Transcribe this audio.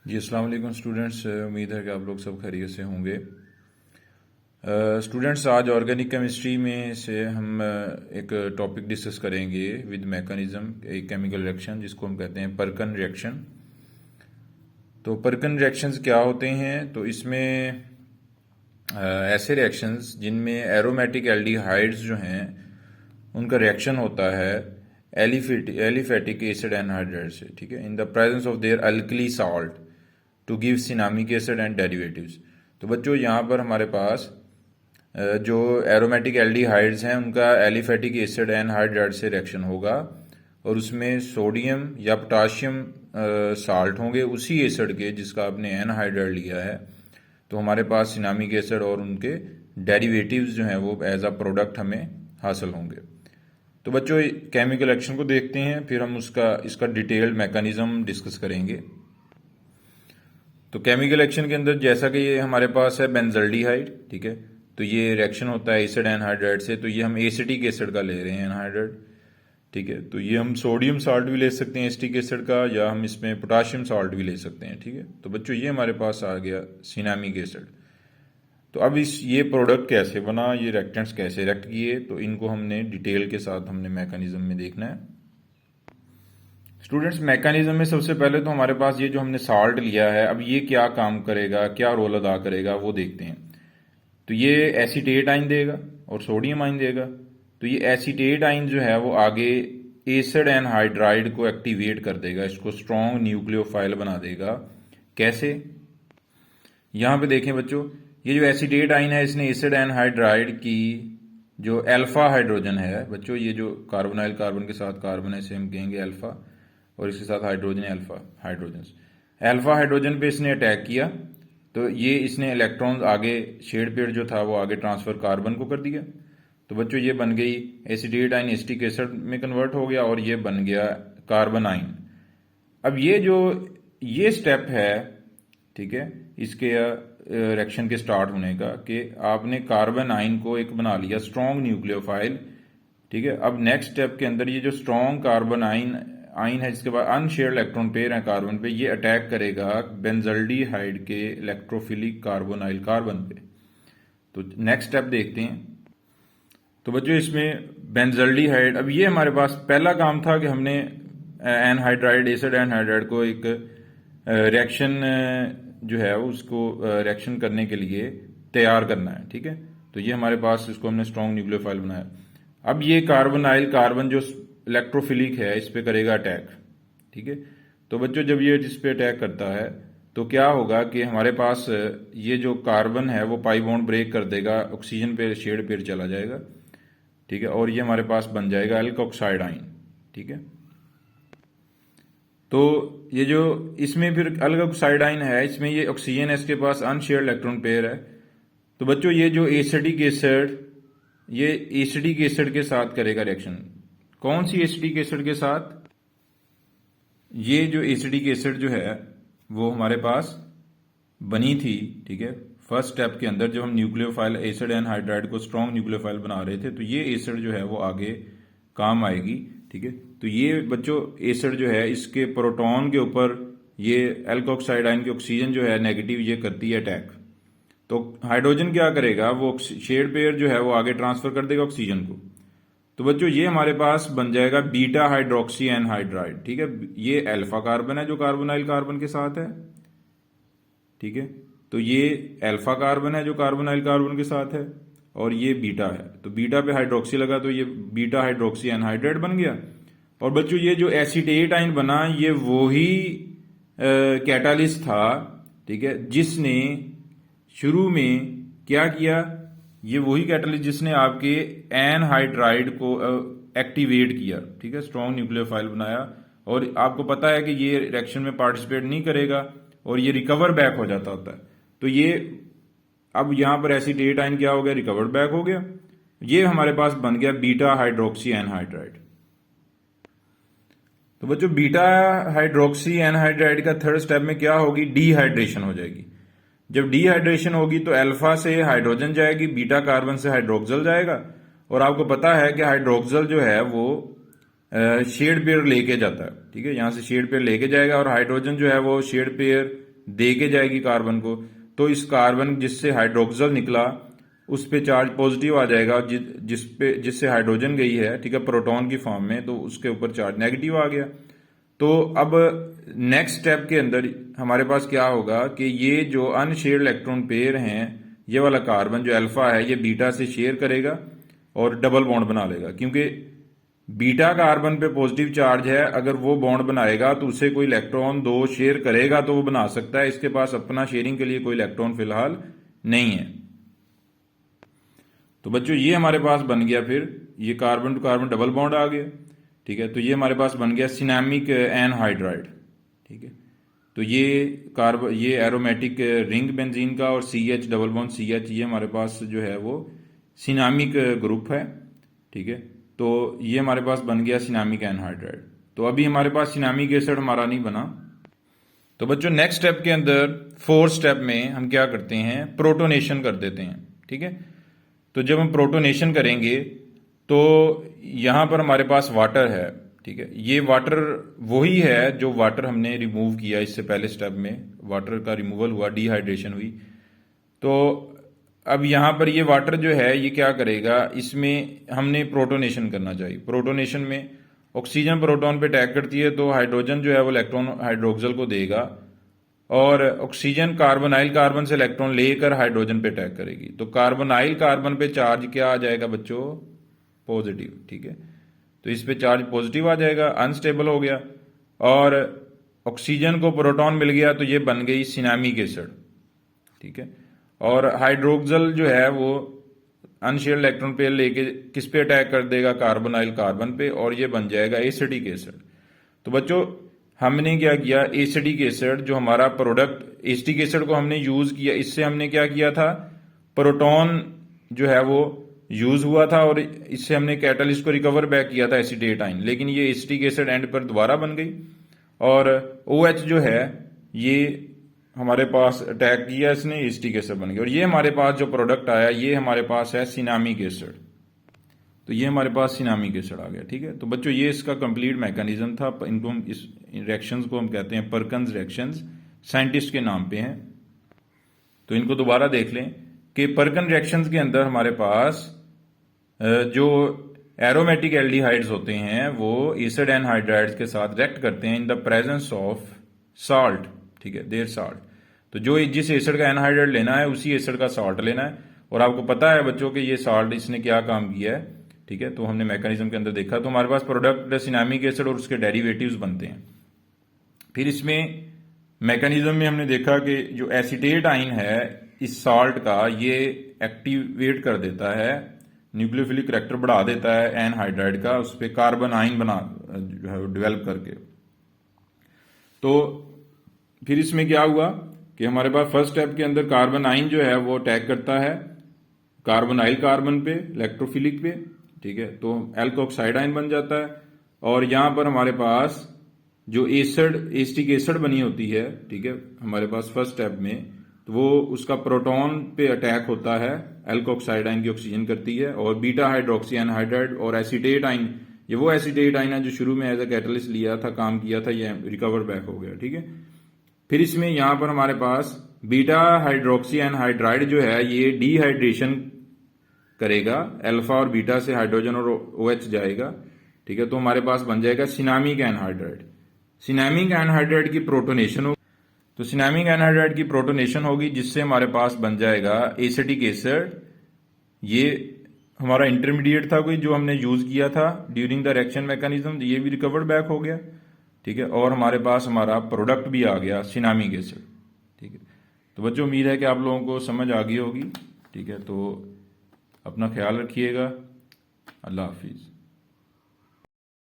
जी अस्सलाम वालेकुम स्टूडेंट्स। उम्मीद है कि आप लोग सब खैरियत से होंगे। स्टूडेंट्स, आज ऑर्गेनिक केमिस्ट्री में से हम एक टॉपिक डिस्कस करेंगे विद मैकेनिज्म, एक केमिकल रिएक्शन जिसको हम कहते हैं परकन रिएक्शन। तो परकन रिएक्शंस क्या होते हैं? तो इसमें ऐसे रिएक्शंस जिनमें एरोमेटिक एल्डिहाइड्स जो हैं उनका रिएक्शन होता है एलिफेटिक एसिड एनहाइड्राइड से, ठीक है, in the presence of their alkali salt to give cinnamic acid and derivatives. तो बच्चों, यहाँ पर हमारे पास जो एरोमेटिक एल्डिहाइड्स हैं उनका एलिफेटिक एसिड एनहाइड्राइड से रिएक्शन होगा और उसमें सोडियम या पोटाशियम साल्ट होंगे उसी एसिड के जिसका आपने एनहाइड्राइड लिया है। तो हमारे पास सिनामिक एसिड और उनके डेरिवेटिव्स जो हैं वो एज अ प्रोडक्ट हमें हासिल होंगे। तो बच्चों, केमिकल रिएक्शन को देखते हैं, फिर हम इसका डिटेल्ड मैकेनिज्म डिस्कस करेंगे। तो केमिकल रिएक्शन के अंदर जैसा कि ये हमारे पास है बेंजल्डिहाइड, ठीक है, तो ये रिएक्शन होता है एसिड एनहाइड्राइड से। तो ये हम एसिटिक एसिड का ले रहे हैं एनहाइड्राइड, ठीक है। तो ये हम सोडियम साल्ट भी ले सकते हैं एसिटिक एसिड का, या हम इसमें पोटाशियम साल्ट भी ले सकते हैं, ठीक है। तो बच्चों, ये हमारे पास आ गया सिनामिक एसिड। तो अब ये प्रोडक्ट कैसे बना, ये रिएक्टेंट्स कैसे रिएक्ट किए, तो इनको हमने डिटेल के साथ हमने मैकेनिज्म में देखना है। स्टूडेंट्स, मैकेनिज्म में सबसे पहले तो हमारे पास ये जो हमने साल्ट लिया है, अब ये क्या काम करेगा, क्या रोल अदा करेगा वो देखते हैं। तो ये एसीटेट आइन देगा और सोडियम आइन देगा। तो ये एसीटेट आइन जो है वो आगे एसिड एनहाइड्राइड को एक्टिवेट कर देगा, इसको स्ट्रॉन्ग न्यूक्लियोफाइल बना देगा। कैसे? यहां पे देखें बच्चों, ये जो एसीटेट आइन है इसने एसिड एनहाइड्राइड की जो अल्फा हाइड्रोजन है, बच्चों ये जो कार्बोनाइल कार्बन के साथ कार्बन है इसे हम कहेंगे अल्फा, और इसके साथ hydrogen alpha hydrogen. Alpha hydrogen पे इसने अटैक किया, तो ये इसने इलेक्ट्रॉन आगे शेड पेयर जो था वो आगे ट्रांसफर कार्बन को कर दिया। तो बच्चों, ये बन गई एसिटेट आइन एसिटिक एसिड में कन्वर्ट हो गया और ये बन गया कार्बन आइन। अब ये स्टेप है, ठीक है, इसके रिएक्शन के स्टार्ट होने का, कि आपने कार्बन आइन को एक बना लिया स्ट्रॉन्ग न्यूक्लियोफाइल, ठीक है। अब नेक्स्ट स्टेप के अंदर ये जो स्ट्रॉन्ग कार्बन आइन है जिसके बाद अनशेयर्ड इलेक्ट्रॉन पेयर है कार्बन पे, ये अटैक करेगा बेंजल्डिहाइड के इलेक्ट्रोफिलिक कार्बोनाइल कार्बन पे। तो नेक्स्ट स्टेप देखते हैं। तो बच्चों, इसमें बेंजल्डिहाइड, अब ये हमारे पास पहला काम था कि हमने एनहाइड्राइड एसिड एनहाइड्राइड को एक रिएक्शन जो है उसको रिएक्शन करने के लिए तैयार करना है, ठीक है। तो ये हमारे पास इसको हमने स्ट्रॉन्ग न्यूक्लियोफाइल बनाया। अब ये कार्बोनाइल कार्बन जो इलेक्ट्रोफिलिक है इस पे करेगा अटैक, ठीक है। तो बच्चों, जब ये जिस पे अटैक करता है तो क्या होगा कि हमारे पास ये जो कार्बन है वो पाई बॉन्ड ब्रेक कर देगा, ऑक्सीजन पे शेड पे चला जाएगा, ठीक है, और ये हमारे पास बन जाएगा एल्कोक्साइड आइन, ठीक है। तो ये जो इसमें फिर एल्कोक्साइड आइन है, इसमें ये ऑक्सीजन है, इसके पास अनशेयर्ड इलेक्ट्रॉन पेयर है। तो बच्चों, ये जो एसिडिक एसिड, ये एसिडिक एसिड के साथ करेगा रिएक्शन। कौन सी एसिडिक एसिड के साथ? ये जो एसिडिक एसिड जो है वो हमारे पास बनी थी, ठीक है, फर्स्ट स्टेप के अंदर जब हम न्यूक्लियोफाइल एसिड एनहाइड्राइड को स्ट्रॉन्ग न्यूक्लियोफाइल बना रहे थे, तो ये एसिड जो है वो आगे काम आएगी, ठीक है। तो ये बच्चों एसिड जो है इसके प्रोटॉन के ऊपर ये एल्कोक्साइड आयन की ऑक्सीजन जो है नेगेटिव ये करती है अटैक। तो हाइड्रोजन क्या करेगा, वो शेड पेयर जो है वो आगे ट्रांसफर कर देगा ऑक्सीजन को। तो बच्चों, ये हमारे पास बन जाएगा बीटा हाइड्रोक्सी एनहाइड्राइड, ठीक है। ये अल्फा कार्बन है जो कार्बोनाइल कार्बन के साथ है, ठीक है। तो ये अल्फा कार्बन है जो कार्बोनाइल कार्बन के साथ है, और ये बीटा है। तो बीटा पे हाइड्रोक्सी लगा तो ये बीटा हाइड्रोक्सी एनहाइड्राइड बन गया। और बच्चों, ये जो एसीटेट आइन बना ये वो ही कैटालिस्ट था, ठीक है, जिसने शुरू में क्या किया, ये वही कैटालिस्ट जिसने आपके एनहाइड्राइड को एक्टिवेट किया, ठीक है, स्ट्रॉन्ग न्यूक्लियोफाइल बनाया। और आपको पता है कि ये रिएक्शन में पार्टिसिपेट नहीं करेगा और ये रिकवर बैक हो जाता होता है। तो ये अब यहां पर एसीटेट आइन क्या हो गया, रिकवर बैक हो गया। ये हमारे पास बन गया बीटा हाइड्रोक्सी एनहाइड्राइड। तो बच्चों, बीटा हाइड्रोक्सी एनहाइड्राइड का थर्ड स्टेप में क्या होगी, डीहाइड्रेशन हो जाएगी। जब डीहाइड्रेशन होगी तो अल्फा से हाइड्रोजन जाएगी, बीटा कार्बन से हाइड्रोक्सल जाएगा। और आपको पता है कि हाइड्रोक्सल जो है वो शेड पेयर लेके जाता है, ठीक है, यहां से शेड पेयर लेके जाएगा, और हाइड्रोजन जो है वो शेड पेयर दे के जाएगी कार्बन को, तो इस कार्बन जिससे हाइड्रोक्सल निकला उस पे चार्ज पॉजिटिव आ जाएगा, जिससे हाइड्रोजन गई है, ठीक है, प्रोटॉन की फॉर्म में, तो उसके ऊपर चार्ज नेगेटिव आ गया। तो अब नेक्स्ट स्टेप के अंदर हमारे पास क्या होगा कि ये जो अनशेयर्ड इलेक्ट्रॉन पेयर हैं, ये वाला कार्बन जो अल्फा है ये बीटा से शेयर करेगा और डबल बॉन्ड बना लेगा, क्योंकि बीटा कार्बन पे पॉजिटिव चार्ज है, अगर वो बॉन्ड बनाएगा तो उसे कोई इलेक्ट्रॉन दो शेयर करेगा तो वो बना सकता है, इसके पास अपना शेयरिंग के लिए कोई इलेक्ट्रॉन फिलहाल नहीं है। तो बच्चों ये हमारे पास बन गया, फिर ये carbon to carbon double bond आ गया, ठीक है। तो ये हमारे पास बन गया सिनेमिक एनहाइड्राइड, ठीक है। तो ये एरोमेटिक रिंग बेंजीन का और CH डबल बॉन्ड CH, ये हमारे पास जो है वो सिनेमिक ग्रुप है, ठीक है। तो ये हमारे पास बन गया सिनेमिक एनहाइड्राइड। तो अभी हमारे पास सिनेमिक एसिड हमारा नहीं बना। तो बच्चों नेक्स्ट स्टेप के अंदर, फोर्थ स्टेप में हम क्या करते हैं, प्रोटोनेशन कर देते हैं, ठीक है। तो जब हम प्रोटोनेशन करेंगे तो यहां पर हमारे पास वाटर है, ठीक है। ये वाटर वही है जो वाटर हमने रिमूव किया इससे पहले स्टेप में, वाटर का रिमूवल हुआ, डिहाइड्रेशन हुई। तो अब यहां पर ये वाटर जो है ये क्या करेगा, इसमें हमने प्रोटोनेशन करना चाहिए। प्रोटोनेशन में ऑक्सीजन प्रोटॉन पे अटैक करती है तो हाइड्रोजन जो है वो इलेक्ट्रॉन हाइड्रोक्सल को देगा, और ऑक्सीजन कार्बोनाइल कार्बन से इलेक्ट्रॉन लेकर हाइड्रोजन पे अटैक करेगी। तो कार्बोनाइल कार्बन पे चार्ज क्या आ जाएगा बच्चों, पॉजिटिव, ठीक है। तो इस पे चार्ज पॉजिटिव आ जाएगा, अनस्टेबल हो गया, और ऑक्सीजन को प्रोटॉन मिल गया तो ये बन गई सिनेमिक एसिड, ठीक है। और हाइड्रोक्सल जो है वो अनशेयर्ड इलेक्ट्रॉन पेयर लेके किस पे अटैक कर देगा, कार्बोनाइल कार्बन पे, और ये बन जाएगा एसिडिक एसिड। तो बच्चों हमने क्या किया, एसिडिक एसिड जो हमारा प्रोडक्ट, एसिटिक एसिड को हमने यूज किया, इससे हमने क्या किया था, प्रोटॉन जो है वो यूज हुआ था और इससे हमने कैटलिस्ट को रिकवर बैक किया था एसिटेट आयन, लेकिन ये एसिटिक एसिड एंड पर दोबारा बन गई, और OH जो है ये हमारे पास अटैक किया इसने, एसिटिक एसिड बन गया, और ये हमारे पास जो प्रोडक्ट आया ये हमारे पास है सिनेमिक एसिड। तो ये हमारे पास सिनेमिक एसिड आ गया, ठीक है। तो बच्चों ये इसका कंप्लीट मैकेनिज्म था। इनको हम, इस रिएक्शंस को हम कहते हैं परकिंस रिएक्शंस, साइंटिस्ट के नाम पे हैं। तो इनको दोबारा देख लें कि परकिन रिएक्शंस के अंदर हमारे पास जो एरोमेटिक एल्डिहाइड्स होते हैं वो एसिड एनहाइड्राइड्स के साथ रिएक्ट करते हैं इन द प्रेजेंस ऑफ साल्ट, ठीक है, देयर साल्ट। तो जो जिस एसिड का एनहाइड्राइड लेना है उसी एसिड का साल्ट लेना है, और आपको पता है बच्चों कि ये साल्ट इसने क्या काम किया है, ठीक है। तो हमने मैकेनिज्म के अंदर देखा, तो हमारे पास प्रोडक्ट सिनेमिक एसिड और उसके डेरिवेटिव्स बनते हैं। फिर इसमें मैकेनिज्म में हमने देखा कि जो एसिटेट आयन है इस साल्ट का, ये एक्टिवेट कर देता है, न्यूक्लियोफिलिक करैक्टर बढ़ा देता है एनहाइड्राइड का, उस पर कार्बन आयन बना जो है डेवलप करके। तो फिर इसमें क्या हुआ कि हमारे पास फर्स्ट स्टेप के अंदर कार्बन आयन जो है वो अटैक करता है कार्बोनाइल कार्बन पे, इलेक्ट्रोफिलिक पे, ठीक है। तो एल्कोक्साइड आयन बन जाता है, और यहां पर हमारे पास जो एसिटिक एसिड बनी होती है, ठीक है, हमारे पास फर्स्ट स्टेप में, तो वो उसका प्रोटॉन पे अटैक होता है, एल्कोक्साइड आयन की ऑक्सीजन करती है, और बीटा हाइड्रोक्सी एनहाइड्राइड और एसिटेट आयन, ये वो एसिटेट आयन है जो शुरू में एज अ कैटलिस्ट लिया था, काम किया था, ये रिकवर बैक हो गया, ठीक है। फिर इसमें यहां पर हमारे पास बीटा हाइड्रोक्सी एनहाइड्राइड जो है ये डिहाइड्रेशन करेगा, अल्फा और बीटा से हाइड्रोजन और OH जाएगा, ठीक है। तो हमारे पास बन जाएगा सिनेमिक एनहाइड्राइड। सिनेमिक एनहाइड्राइड की प्रोटोनेशन होगी, तो सिनेमिक एनहाइड्राइड की प्रोटोनेशन होगी जिससे हमारे पास बन जाएगा एसिटिक एसिड। ये हमारा इंटरमीडिएट था कोई जो हमने यूज किया था ड्यूरिंग द रिएक्शन मैकेनिज्म, ये भी रिकवर्ड बैक हो गया, ठीक है। और हमारे पास हमारा प्रोडक्ट भी आ गया सिनेमिक एसिड, ठीक है। तो बच्चों उम्मीद है कि आप लोगों को समझ आ गई होगी, ठीक है। तो अपना ख्याल रखिएगा, अल्लाह हाफिज।